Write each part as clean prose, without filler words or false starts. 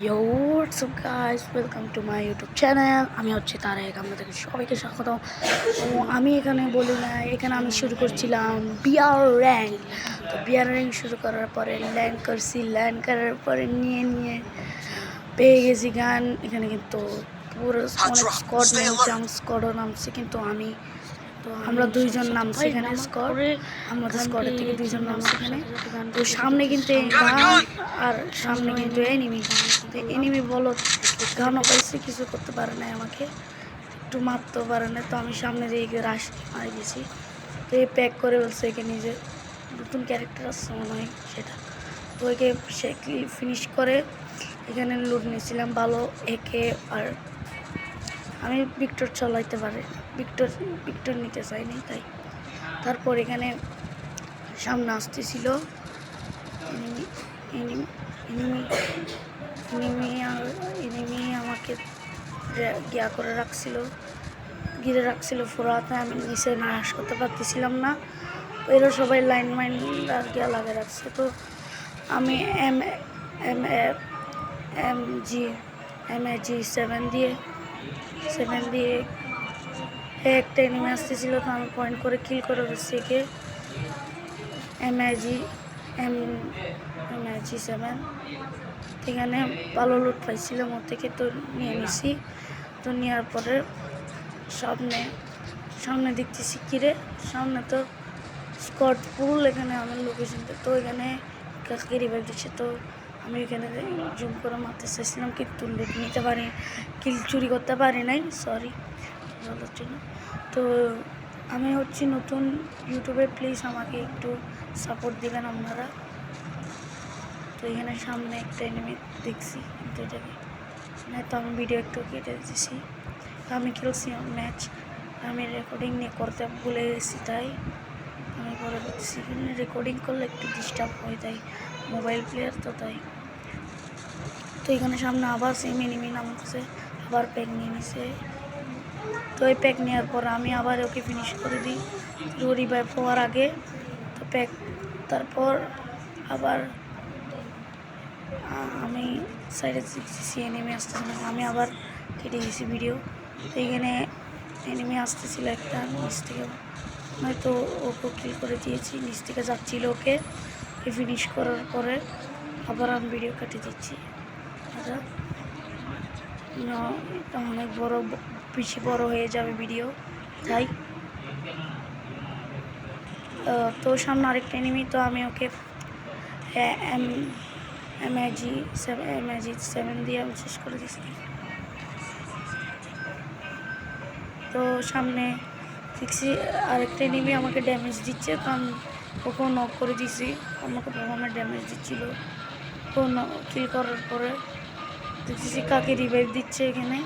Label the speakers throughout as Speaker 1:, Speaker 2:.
Speaker 1: Yo, what's up guys? Welcome to my YouTube channel. আমি হচ্ছে তারেক, আপনাদেরকে সবাইকে স্বাগত। তো আমি এখানে বলি না, এখানে আমি শুরু করছিলাম বিআর র্যাঙ্ক। তো বিআর র্যাঙ্ক শুরু করার পরে ল্যান্ড করছি, ল্যান্ড করার পরে নিয়ে পেয়ে গেছি গান। এখানে কিন্তু পুরো অনেক স্কোয়াড নেমেছে, আমি স্কোয়াডও নামছি, কিন্তু আমরা দুইজন নামছি এখানে স্কোয়াড, আমাদের স্কোয়াডের থেকে দুইজন নামছি এখানে। তো সামনে কিন্তু গান আর সামনে কিন্তু এনিমি। তো এনিমি বলো গানও পাইছে, কিছু করতে পারে না, আমাকে একটু মারতেও পারে না। তো আমি সামনে দিয়ে রাশ মারি গেছি। তো এই প্যাক করে বলছে এখানে যে নতুন ক্যারেক্টার আসছে মনে হয় সেটা। তো একে সে ফিনিশ করে এখানে লুট নিয়েছিলাম ভালো একে। আর আমি ভিক্টর চালাইতে পারি, ভিক্টর নিতে চাইনি তাই। তারপর এখানে সামনে আসতেছিল এনিমি আমাকে ঘিরে রাখছিল ফোরাতে। আমি নিচে নাশ করতে পারতেছিলাম না, এরা সবাই লাইন মাইন আর গিয়া লাগে রাখছে। তো আমি এম এম এম জি জি 7 দিয়ে একটা এনিমি আসতেছিল। তো আমি পয়েন্ট করে কিল করে বসছি একে। এমআইজি 7 এখানে ভালো লুট পাইছিলাম ওর থেকে, তো নিয়ে নিছি। তো নেওয়ার পরে সামনে দেখতেছি কিরে, সামনে তো স্কট পুল এখানে আমার লোকেশনটা। তো এখানে কাকে রিভাইভ দিচ্ছে। তো আমি এখানে জুম করে মারতে চাইছিলাম, কিন্তু লুট নিতে পারি, কিল চুরি করতে পারি নাই, সরি বলার জন্য। তো আমি হচ্ছি নতুন ইউটিউবে, প্লিজ আমাকে একটু সাপোর্ট দিবেন আপনারা। তো এখানে সামনে একটা এনিমি দেখছি, কিন্তু এটাকে তো আমি ভিডিও একটু কেটে দিয়েছি। আমি খেলছি ম্যাচ, আমি রেকর্ডিং নিয়ে করতে ভুলে গেছি, তাই আমি পরে দেখছি রেকর্ডিং করলে একটু ডিস্টার্ব হয়, তাই মোবাইল প্লেয়ার তো তাই। তো এখানে সামনে আবার সেম এনিমি নামছে, আবার প্যাক নিয়ে নিছে। তো এই প্যাক নেওয়ার পর আমি আবার ওকে ফিনিশ করে দিই রিভাইভ হওয়ার আগে। তো প্যাক তারপর আবার আমি সাইডে দেখতেছি এনিমি আসতেছিল, আমি আবার কেটে গেছি ভিডিও। তো এইখানে এনিমি আসতেছিল একটা নিচ থেকে, নয়তো ওকে কিল করে দিয়েছি, নিচ থেকে যাচ্ছিল ওকে ফিনিশ করার পরে আবার আমি ভিডিও কেটে দিচ্ছি। আচ্ছা, এটা অনেক বেশি বড় হয়ে যাবে ভিডিও, তাই। তো সামনে আরেকটা এনিমি, তো আমি ওকে এমআইজি 7 দিয়ে আমি শেষ করে দিচ্ছি। তো সামনে দেখছি আরেকটা এনিমি আমাকে ড্যামেজ দিচ্ছে, তো আমি ওকেও নক করে দিছি, আমাকে প্রথমে ড্যামেজ দিচ্ছিল। ও কিল করার পরে দেখতেছি কাকে রিভাইভ দিচ্ছে এখানে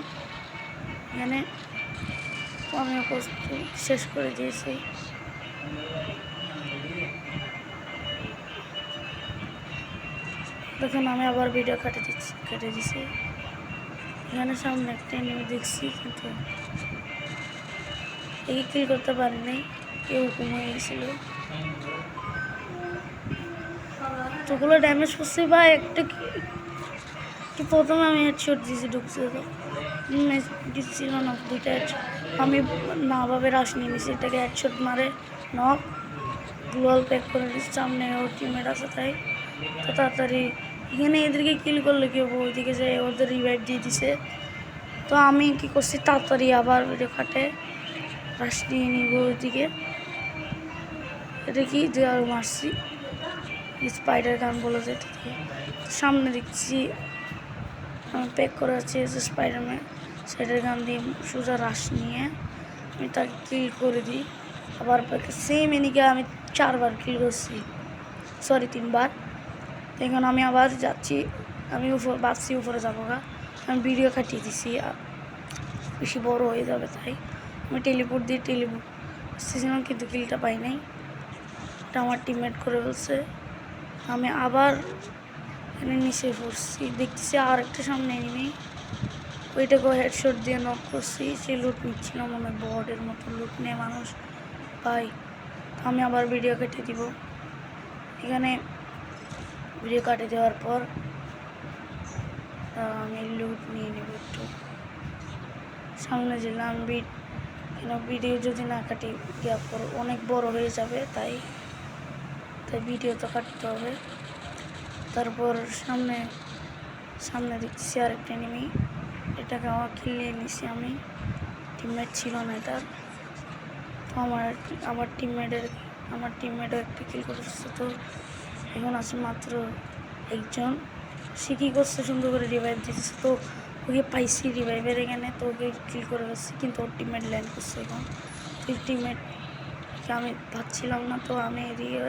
Speaker 1: তো আমি ওকে শেষ করে দিয়েছি। তখন আমি আবার ভিডিও কেটে দিছি। এখানে সামনে একটা এনিমি দেখছি, কিন্তু এই কিল করতে পারি নাই, কেউ কমে গেছিল। তোগুলো ড্যামেজ করছি বা একটা কি প্রথমে আমি হেডশট দিয়েছি, ঢুকছে তো দিচ্ছিল না, দুইটা আমি না ভাবে রাশ নিয়ে নিছি, এটাকে হেডশট মারে নক গ্লোয়াল প্যাক করে দিচ্ছি। সামনে ওর টিমমেট আছে, তাই তো তাড়াতাড়ি এখানে এদেরকে কিল করলে কি হবো, ওইদিকে যে ওদের রিভাইভ দিয়ে দিছে। তো আমি কি করছি, তাড়াতাড়ি আবার ভিডিও কাটে রাশ নিয়ে নিব ওইদিকে। এটা কি যে আরও মারছি স্পাইডার গান বলে যেটা দিয়ে। সামনে দেখছি আমি প্যাক করে আছি স্পাইডার গান দিয়ে সোজা রাশ নিয়ে আমি তাকে কিল করে দিই। আবার সেম এনিকে আমি 4বার কিল করছি, সরি 3বার। তো এখন আমি আবার যাচ্ছি, আমি ভাবছি উপরে যাবো গা, আমি ভিডিও কাটিয়ে দিছি, বেশি বড় হয়ে যাবে, তাই আমি টেলিপোর্ট আসতেছিলাম, কিন্তু কিলটা পাই নাই, এটা আমার টিমমেট করে বলছে। আমি আবার এখানে নিচে পড়ছি, দেখতেছি আর একটা সামনে এনিমি, ওইটাকেও হেডশট দিয়ে নক করছি। সে লুট নিচ্ছিল, মনে হয় বর্ডের মতো লুট নিয়ে মানুষ পাই। আমি আবার ভিডিও কেটে দিব। এখানে ভিডিও কাটে দেওয়ার পর আমি লুট নিয়ে নেব একটু সামনে যেলাম কেন ভিডিও যদি না কাটি অনেক বড় হয়ে যাবে, তাই ভিডিও তো কাটতে হবে। তারপর সামনে দেখছি আরেকটা এনিমি, এটাকে আমার কিলিয়ে নিছি আমি, টিমমেট ছিল না এটা। তো আমার টিমমেটও একটা কিল করেছে। তো এখন আছে মাত্র একজন। সে কী করছে, সুন্দর করে রিভাইভ দিতেছে। তো ওকে পাইছি রিভাইভের এখানে, তো ওকে কিল করে ফেলছি, কিন্তু ওর টিমমেট ল্যান্ড করছে এখন। তো এই টিমমেটকে আমি পাচ্ছিলাম না, তো আমি এদিকে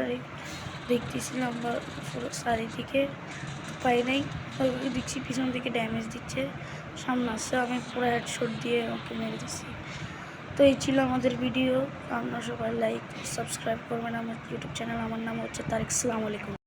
Speaker 1: দেখতেছিলাম বা পুরো চারিদিকে, পাই নাই। দেখছি পিছন দিকে ড্যামেজ দিচ্ছে, সামনে আসছে, আমি পুরো হেডশট দিয়ে ওকে মেরে দিচ্ছি। তো এই ছিল আমাদের ভিডিও। আপনারা সবাই লাইক সাবস্ক্রাইব করবেন আমার ইউটিউব চ্যানেল। আমার নাম হচ্ছে তারিক। আসসালামু আলাইকুম।